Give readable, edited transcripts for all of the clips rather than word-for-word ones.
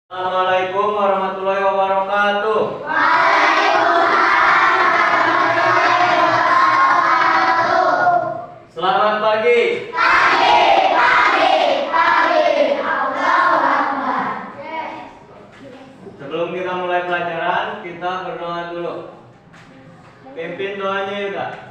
Assalamualaikum warahmatullahi wabarakatuh. Selamat pagi. Sebelum kita mulai pelajaran, kita berdoa dulu. Pimpin doanya Yuda.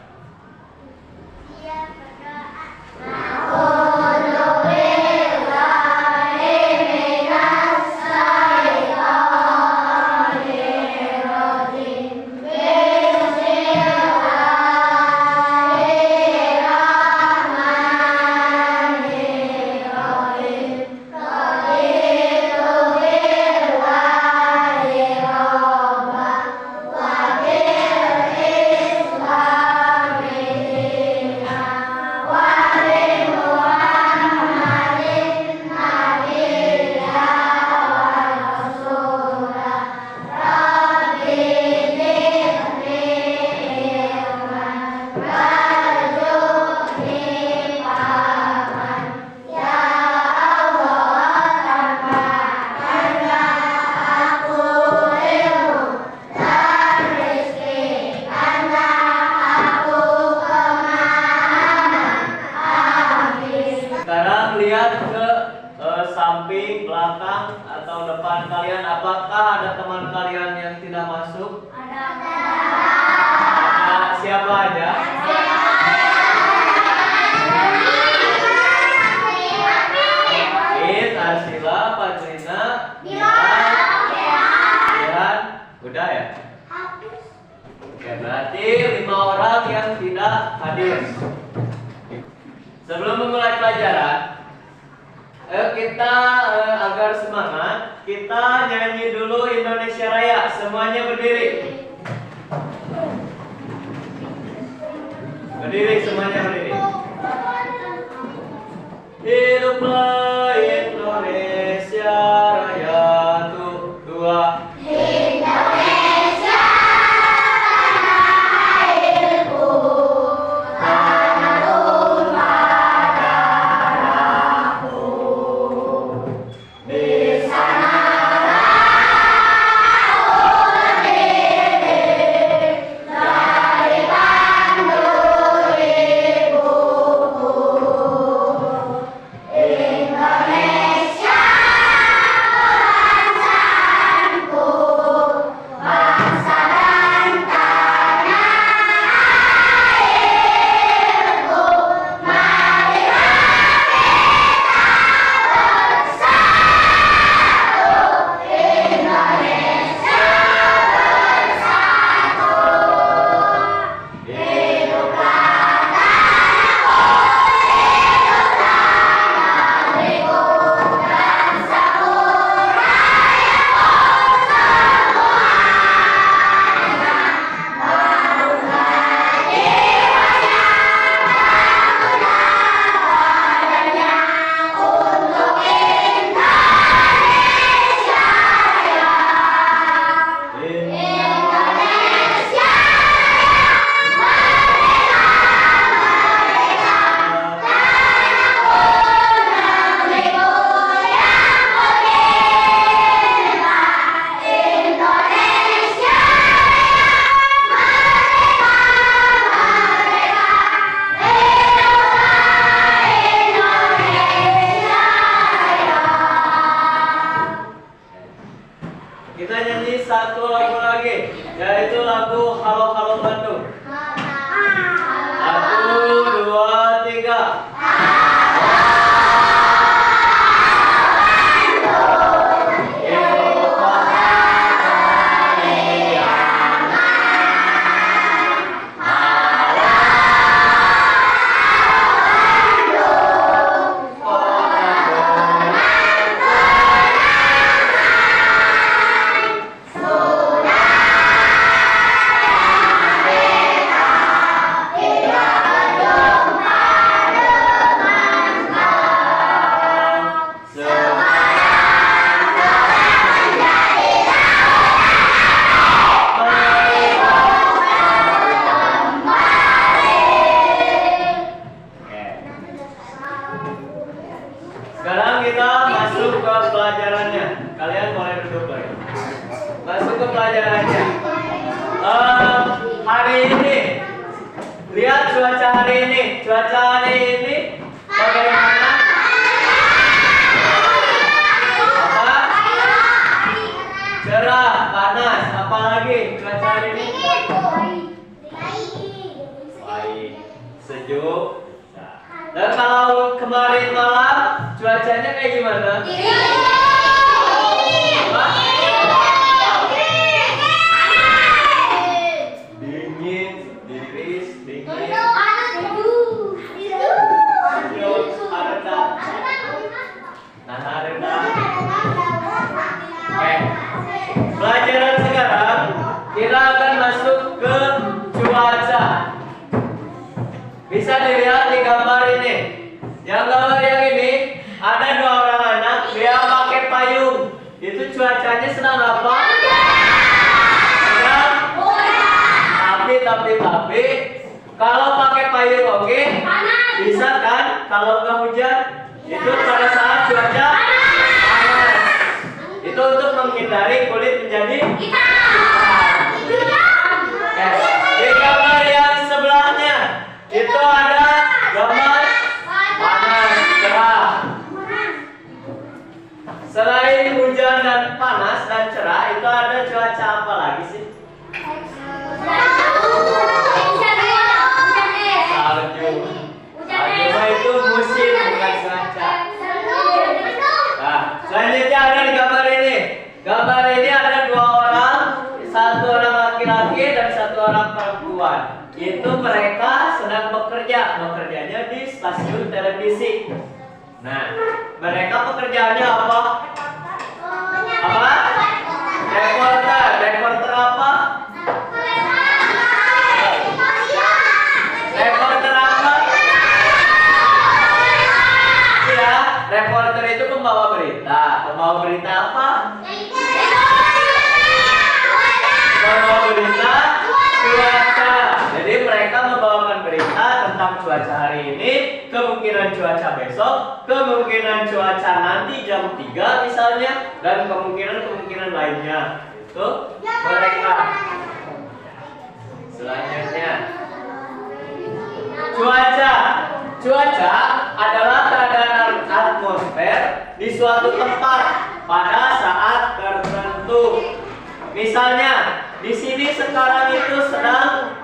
Sekarang lihat ke samping, belakang, atau depan kalian. Apakah ada teman kalian yang tidak masuk? Ada siapa aja? Arsila, Padrina, Dian, udah ya? Oke, berarti 5 orang yang tidak hadir. Sebelum memulai pelajaran, kita agar semangat, kita nyanyi dulu Indonesia Raya. Semuanya berdiri. Berdiri, semuanya berdiri. Hiduplah Indonesia Raya, tuh dua. Kita nyanyi satu lagu lagi, yaitu lagu Halo Halo Bandung. 1, 2, 3. Sekarang kita masuk ke pelajarannya. Kalian boleh pelajarannya. Hari ini, lihat cuaca hari ini. Cuaca hari ini bagaimana? Apa? Cerah, panas. Apalagi cuaca hari ini? Baik, sejuk. Dan kalau kemarin malam cuacanya kayak gimana? Dingin, tiris, dingin. Sejuk, rendah. Nah, rendah. Oke. Pelajaran sekarang kita akan masuk ke cuaca. Bisa dilihat di gambar ini. Yang gambar yang ini ada dua orang anak, dia pakai payung. Itu cuacanya sedang apa? Sedang tapi kalau pakai payung oke? Bisa kan? Kalau nggak hujan itu pada saat cuaca panas. Itu untuk menghindari kulit menjadi hitam. Di gambar yang sebelahnya itu ada gambar panas cerah. Selain hujan dan panas dan cerah, itu ada cuaca apa lagi sih? Salju. Salju itu musim bukan cuaca. Nah, selanjutnya ada di gambar ini. Gambar ini ada dua orang, satu orang laki-laki dan satu orang perempuan. Itu mereka sedang bekerjanya di stasiun televisi. Nah, mereka pekerjaannya apa? Apa? Reporter apa? Reporter apa? Ya, reporter itu pembawa berita. Pembawa berita apa? Pembawa berita cuaca. Jadi mereka membawakan berita tentang cuaca hari ini, kemungkinan cuaca besok, kemungkinan cuaca nanti jam 3 misalnya, dan kemungkinan lainnya. Itu mereka. Selanjutnya, cuaca adalah keadaan atmosfer di suatu tempat pada saat tertentu. Misalnya, di sini sekarang itu sedang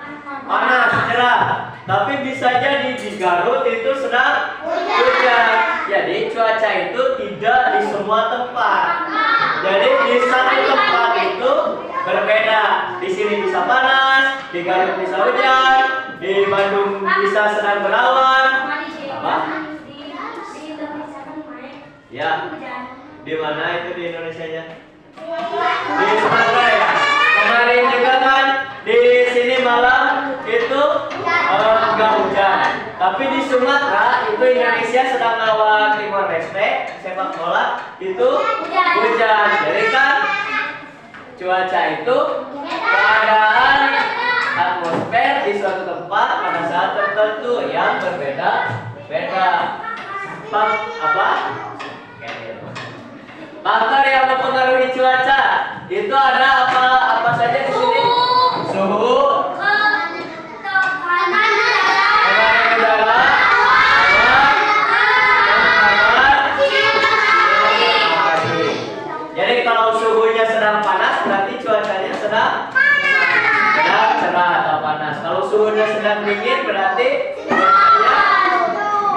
panas cerah, tapi bisa jadi di Garut itu sedang hujan. Jadi cuaca itu tidak di semua tempat. Jadi di satu tempat itu berbeda. Di sini bisa panas, di Garut bisa hujan, di Bandung bisa sedang berawan. Apa? Ya. Di mana itu di Indonesianya? Di Sumatera ya. Kemarin juga kan di sini malam itu nggak hujan, tapi di Sumatera itu Indonesia sedang lawan Timor Leste sepak bola itu hujan. Jadi kan cuaca itu keadaan atmosfer di suatu tempat pada saat tertentu yang berbeda-beda. Apa? Faktor yang mempengaruhi cuaca itu ada apa saja di sini? Suhu, tekanan udara, jadi kalau suhunya sedang panas berarti cuacanya sedang cerah atau panas. Kalau suhunya sedang dingin berarti cuacanya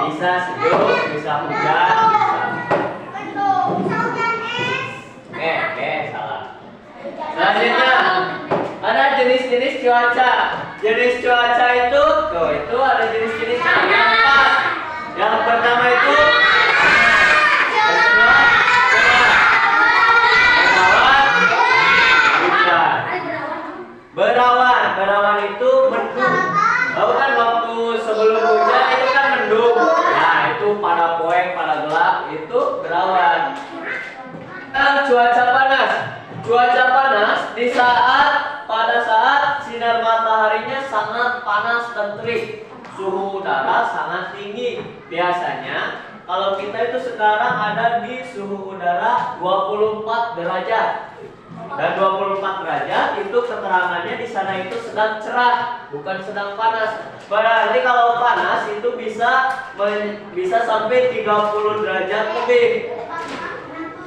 bisa sejuk, bisa hujan, Oke, salah. Selanjutnya ada jenis-jenis cuaca. Jenis cuaca itu ada jenis-jenisnya. Yang empat. Yang pertama itu berawan itu mendung. Tahu kan waktu sebelum hujan itu kan mendung. Nah, itu pada poeng, pada gelap itu berawan. Cuaca panas pada saat sinar mataharinya sangat panas dan terik, suhu udara sangat tinggi. Biasanya kalau kita itu sekarang ada di suhu udara 24 derajat. Dan 24 derajat itu keterangannya di sana itu sedang cerah, bukan sedang panas. Berarti kalau panas itu bisa sampai 30 derajat lebih.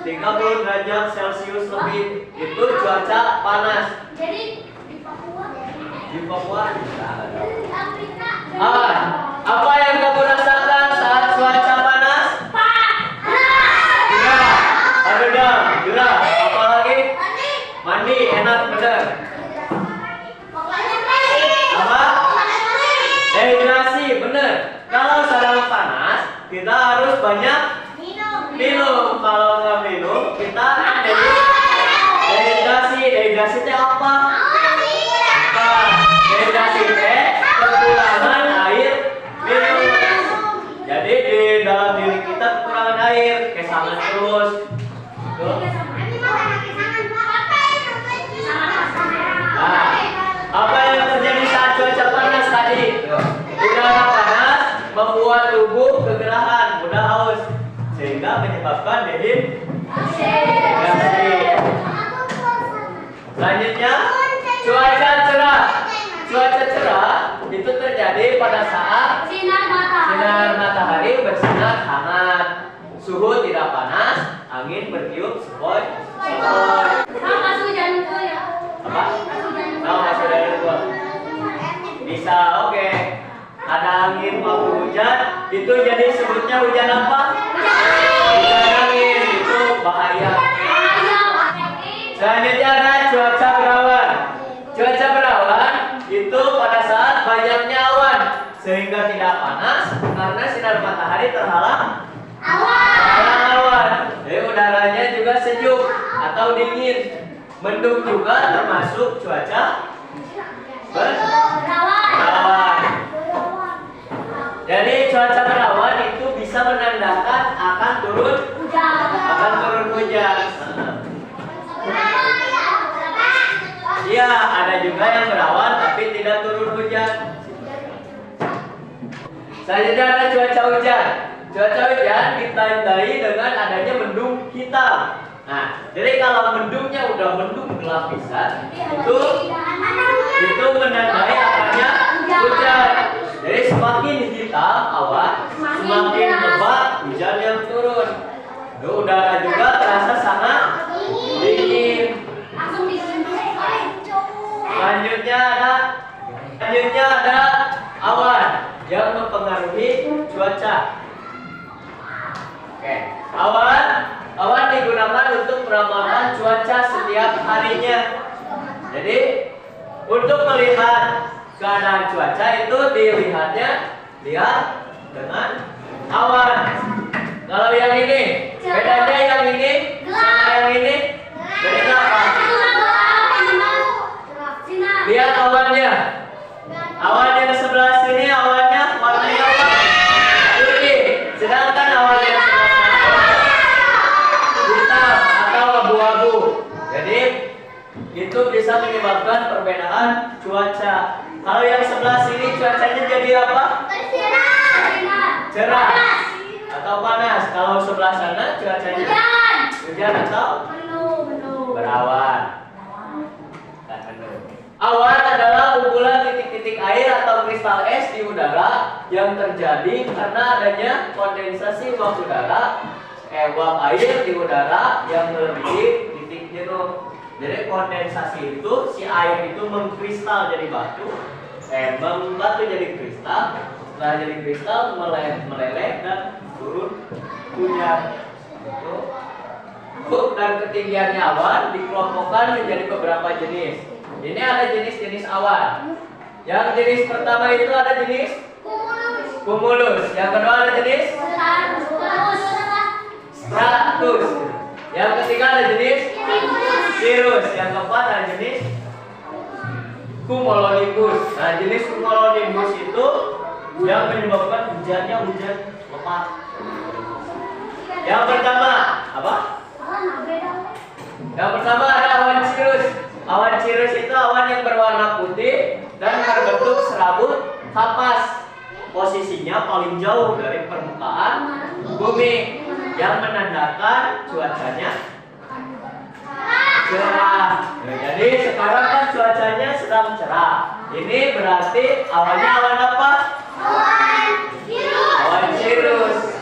30 derajat Celcius lebih itu cuaca panas. Jadi di Papua. Di Papua apa yang kamu rasakan saat cuaca panas? Gerah. Apalagi? Mandi, enak bener. Apa? Dehidrasi, bener. Kalau sedang panas, kita harus banyak minum. Kalau nggak minum, kita dehidrasi. Dehidrasi itu apa? Dehidrasi itu kekurangan air minum. Jadi di dalam diri kita kekurangan air, kesangan terus. Tuh. Nah, apa yang terjadi saat cuaca panas tadi? Udara panas membuat tubuh kegerahan, mudah haus, sehingga menyebabkan dehidrasi. Selanjutnya, cuaca cerah. Cuaca cerah itu terjadi pada saat sinar matahari bersinar hangat, suhu tidak panas, angin bertiup sepoi-sepoi. Apa? Masih ada dua. Bisa, oke. Ada angin waktu hujan, itu jadi sebutnya hujan apa? Hujan angin, itu bahaya. Selanjutnya ada cuaca berawan. Cuaca berawan itu pada saat banyaknya awan, sehingga tidak panas karena sinar matahari terhalang awan. Jadi udaranya juga sejuk atau dingin. Mendung juga termasuk cuaca berawan. Jadi cuaca berawan itu bisa menandakan akan turun hujan. Iya, ada juga yang berawan tapi tidak turun hujan. Selanjutnya ada cuaca hujan. Cuaca hujan ditandai dengan adanya mendung hitam. Nah, jadi kalau mendungnya udah mendung gelap pisan, itu menandai adanya hujan. Jadi semakin hitam awan, semakin lebat hujan yang turun. Udara juga terasa sangat dingin. Selanjutnya ada awan yang mempengaruhi cuaca. Oke, awan digunakan untuk meramalkan cuaca setiap harinya. Jadi untuk melihat keadaan cuaca itu lihat dengan awan. Kalau yang ini, bedanya yang ini sama yang ini, bedanya apa? Lihat awannya. Awan yang sebelah sini awannya warnanya apa? Putih. Sedangkan awan yang sebelah sana hitam atau abu-abu. Jadi itu bisa menyebabkan perbedaan cuaca. Kalau yang sebelah sini cuacanya jadi apa? Cerah atau panas. Kalau sebelah sana cuacanya hujan atau berawan. Awan adalah kumpulan titik-titik air atau kristal es di udara yang terjadi karena adanya kondensasi uap air di udara yang melebihi titik jenuh. Jadi kondensasi itu si air itu mengkristal jadi batu, membatu jadi kristal. Setelah jadi kristal meleleh dan turun hujan. Dan ketinggiannya awan dikelompokkan menjadi beberapa jenis. Ini ada jenis-jenis awan. Yang jenis pertama itu ada jenis cumulus. Yang kedua ada jenis stratus. Yang ketiga ada jenis cirrus. Yang keempat ada jenis cumulonimbus. Nah, jenis cumulonimbus itu yang menyebabkan hujannya hujan lebat. Yang pertama apa? Yang pertama ada awan cirrus. Awan cirrus itu awan yang berwarna putih dan berbentuk serabut kapas. Posisinya paling jauh dari permukaan bumi yang menandakan cuacanya cerah. Nah, jadi sekarang kan cuacanya sedang cerah. Ini berarti awannya awan apa? Awan cirrus.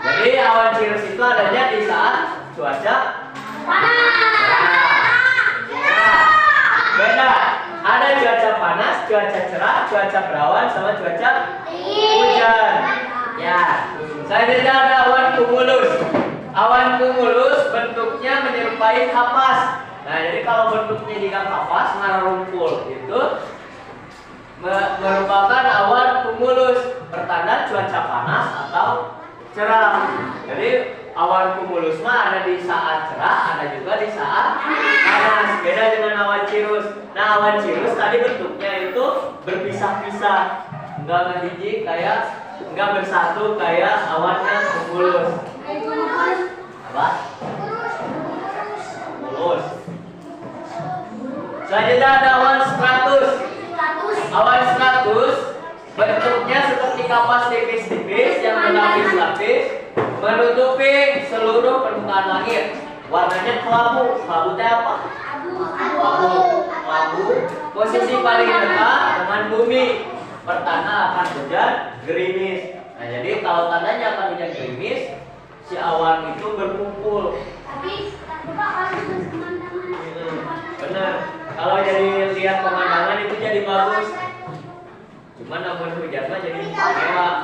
Jadi awan cirrus itu adanya di saat cuaca beda. Ada cuaca panas, cuaca cerah, cuaca berawan, sama cuaca hujan. Ya. Selanjutnya ada awan cumulus. Awan cumulus bentuknya menyerupai kapas. Nah, jadi kalau bentuknya jika kapas, ngarumpul itu merupakan awan cumulus, pertanda cuaca panas atau cerah. Jadi awan cumulus mah ada di saat cerah, ada juga di saat panas. Beda dengan awan cirrus. Nah, awan cirrus tadi bentuknya itu berpisah-pisah, enggak ngehiji kayak, enggak bersatu kayak awannya cumulus. Apa? Cumulus. Selanjutnya ada awan stratus. Awan stratus bentuknya seperti kapas tipis-tipis yang berlapis-lapis menutupi seluruh permukaan langit. Warnanya kelabu. Kelabu itu apa? Kelabu. Posisi paling dekat dengan bumi. Pertanda akan hujan gerimis. Nah, jadi kalau tandanya akan hujan gerimis, si awan itu berkumpul. Benar. Kalau jadi lihat pemandangan itu jadi bagus. Cuman namun hujan mah jadi mewah.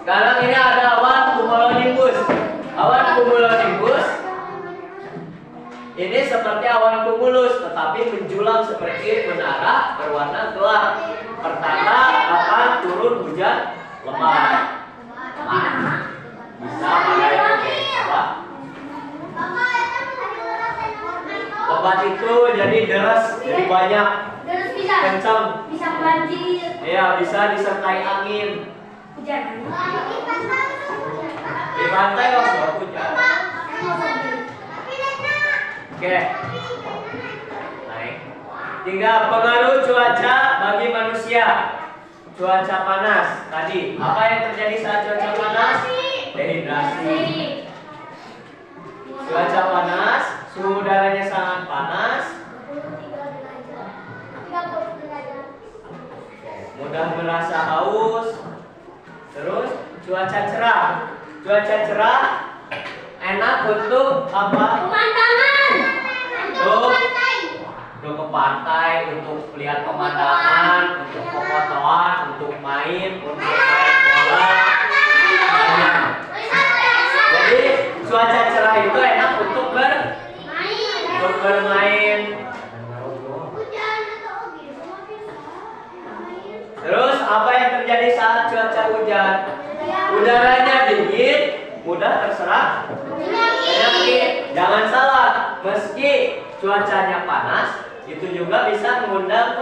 Sekarang ini ada awan cumulonimbus. Awan cumulonimbus ini seperti awan cumulus, tetapi menjulang seperti menara berwarna gelap. Pertanda akan turun hujan lebat. Bisa pada apa? Lebat itu jadi deras, jadi banyak, kencang. Bisa banjir. Iya, bisa disertai angin. Hujan. Di pantai langsung hujan. Oke. Naik. Tiga pengaruh cuaca bagi manusia. Cuaca panas tadi. Apa yang terjadi saat cuaca panas? Dehidrasi. Cuaca panas, suhu udaranya sangat panas. Mudah merasa haus. Terus cuaca cerah. Cuaca cerah enak untuk apa? Pemandangan. Untuk ke pantai, untuk lihat pemandangan, untuk fotoan, untuk main bola. Jadi cuaca cerah itu enak untuk bermain. Terus apa yang terjadi saat cuaca hujan? Udaranya dingin, mudah terserang penyakit. Jangan salah, meski cuacanya panas, itu juga bisa mengundang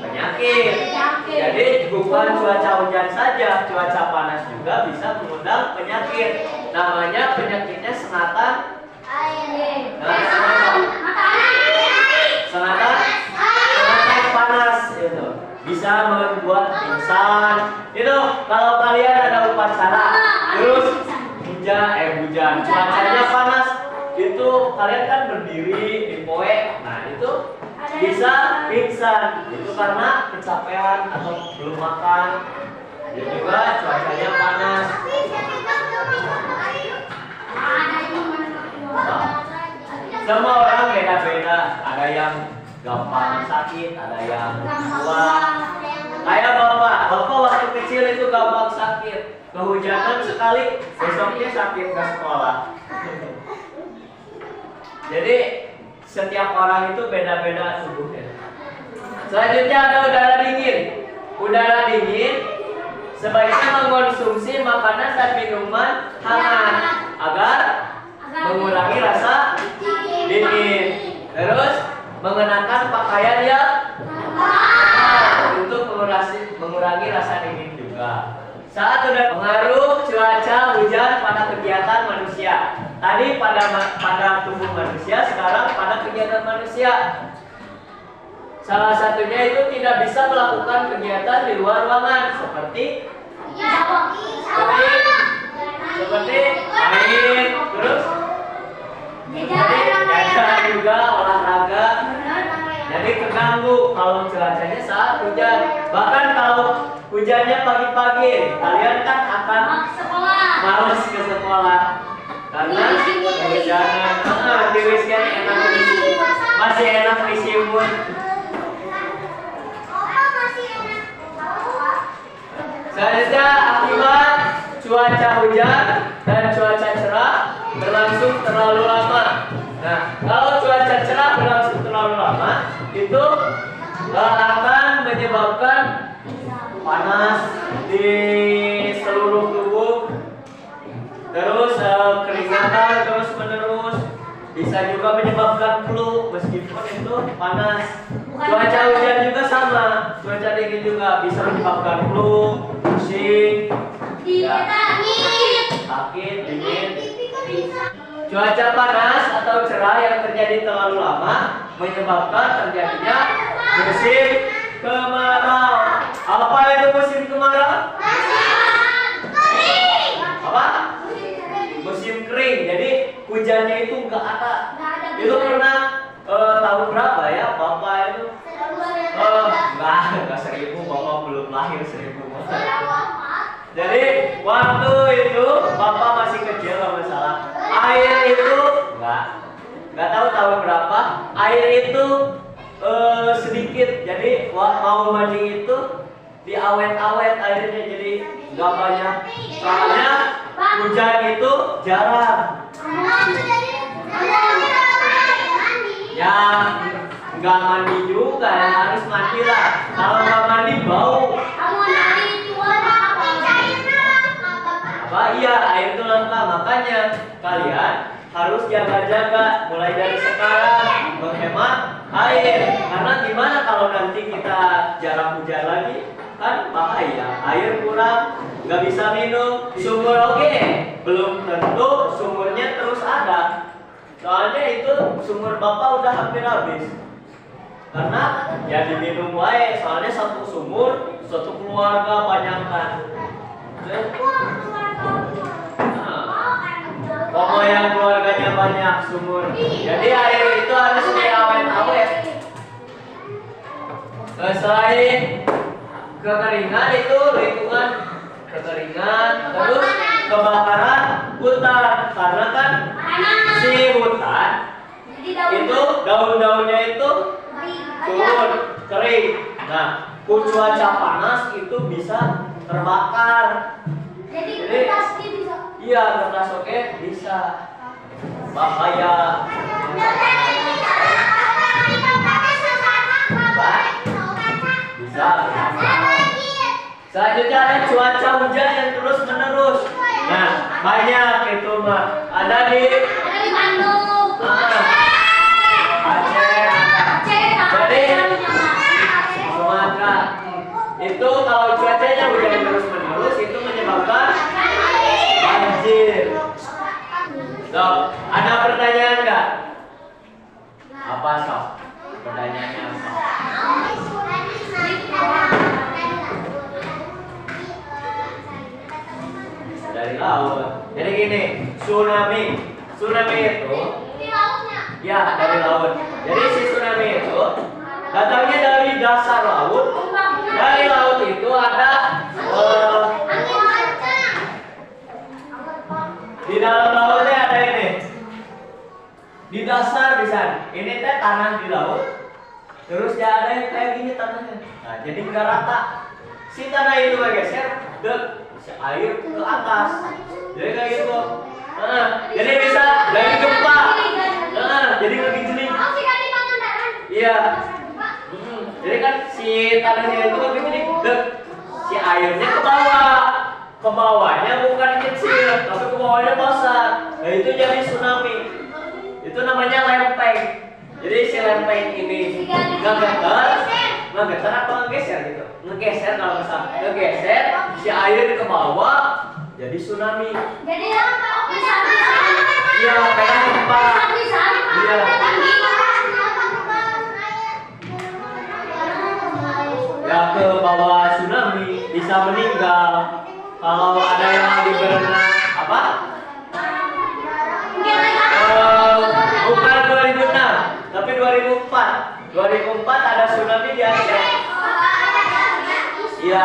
penyakit. Jadi bukan cuaca hujan saja, cuaca panas juga bisa mengundang penyakit. Namanya penyakitnya sengatan. Sengatan panas itu bisa membuat pingsan. Itu kalau kalian ada upacara terus hujan, cuacanya panas, itu kalian kan berdiri di poe, nah itu bisa pingsan. Itu karena kecapean atau belum makan. Dan juga cuacanya panas. Semua orang beda-beda. Ada yang gampang sakit, ada yang kuat. Kayak bapak waktu kecil itu gampang sakit. Kehujanan sekali, besoknya sakit ke sekolah. Jadi setiap orang itu beda-beda tubuhnya. Selanjutnya ada udara dingin. Udara dingin sebaiknya mengkonsumsi makanan dan minuman hangat agar mengurangi rasa dingin. Terus mengenakan pakaian yang untuk mengurangi rasa dingin juga. Saat sudah pengaruh cuaca hujan pada kegiatan manusia. Tadi pada tubuh manusia, sekarang pada kegiatan manusia. Salah satunya itu tidak bisa melakukan kegiatan di luar ruangan seperti main, terus jajan juga olahraga. Jadi terganggu kalau cuacanya saat hujan. Bahkan kalau hujannya pagi-pagi, kalian kan akan malas ke sekolah karena kehujanan. Tiriskan enak, masih enak disimut. Selanjutnya akibat cuaca hujan dan cuaca cerah berlangsung terlalu lama. Nah, kalau cuaca cerah berlangsung terlalu lama, itu akan menyebabkan panas di seluruh tubuh, terus keringatan terus menerus, bisa juga menyebabkan flu meskipun itu panas. Cuaca hujan juga sama, cuaca dingin juga bisa menyebabkan flu, pusing, sakit, dingin. Cuaca panas atau cerah yang terjadi terlalu lama menyebabkan terjadinya musim kemarau. Apa itu musim kemarau? Apa? Musim kering. Jadi hujannya itu nggak ada. Itu pernah tahun berapa ya, Bapak itu? Enggak 1000, Bapak belum lahir 1000. Jadi waktu itu Bapak masih kecil kalau nggak salah. Air itu nggak tahu tahun berapa. Air itu sedikit. Jadi mau mandi itu diawet-awet airnya, jadi nggak banyak. Soalnya hujan itu jarang. Ya nggak mandi juga, ya harus mandi lah. Kalau nggak mandi bau. Iya, air itu langka, makanya kalian harus jaga-jaga mulai dari sekarang menghemat air. Karena gimana kalau nanti kita jarang hujan lagi, kan bahaya. Air kurang, nggak bisa minum. Sumur oke, belum tentu sumurnya terus ada. Soalnya itu sumur Bapak udah hampir habis. Karena ya diminum wae, soalnya satu sumur, satu keluarga banyakkan. Pokoknya yang keluarganya banyak sumur. Jadi air itu harus diawet-awet. Selain kekeringan itu lingkungan kekeringan, terus kebakaran hutan. Karena kan si hutan itu daun-daunnya itu turun kering. Nah, cuaca panas itu bisa terbakar. Jadi iya, kertas oke bisa bahaya. Bisa. Selanjutnya ada cuaca hujan yang terus menerus. Nah, banyak itu mah. Ada di Bandung. Aceh. Jadi Sumatera. Itu kalau cuacanya hujan terus menerus itu menyebabkan banjir. So, ada pertanyaan nggak? Apa sob? Pertanyaannya apa? Dari laut. Jadi gini, tsunami itu ya dari laut. Jadi si tsunami itu datangnya dari dasar laut. Dari laut itu ada di dalam lautnya ada ini. Di dasar di sana. Ini teh tanah di laut. Terus dia ada yang kayak gini tanahnya. Nah, jadi nggak rata. Si tanah itu bergeser, si air ke atas. Jadi kayak gitu. Jadi bisa lagi gempa. Jadi kegiling. Iya. Jadi kan si tanahnya itu kegiling, si airnya ke bawah. Ke bawahnya bukan kecil, tapi ke bawahnya besar. Nah itu jadi tsunami. Itu namanya lempeng. Jadi si lempeng ini ngegetar apa ngegeser gitu? Ngegeser kalau misalnya ngegeser si air ke bawah jadi tsunami. Jadi bisa. Iya, kayak gempa. Iya. ya ke bawah tsunami bisa meninggal. Kalau ada yang di berenang apa? Bukan 2006, tapi 2004. 2004 ada tsunami di Aceh. Iya.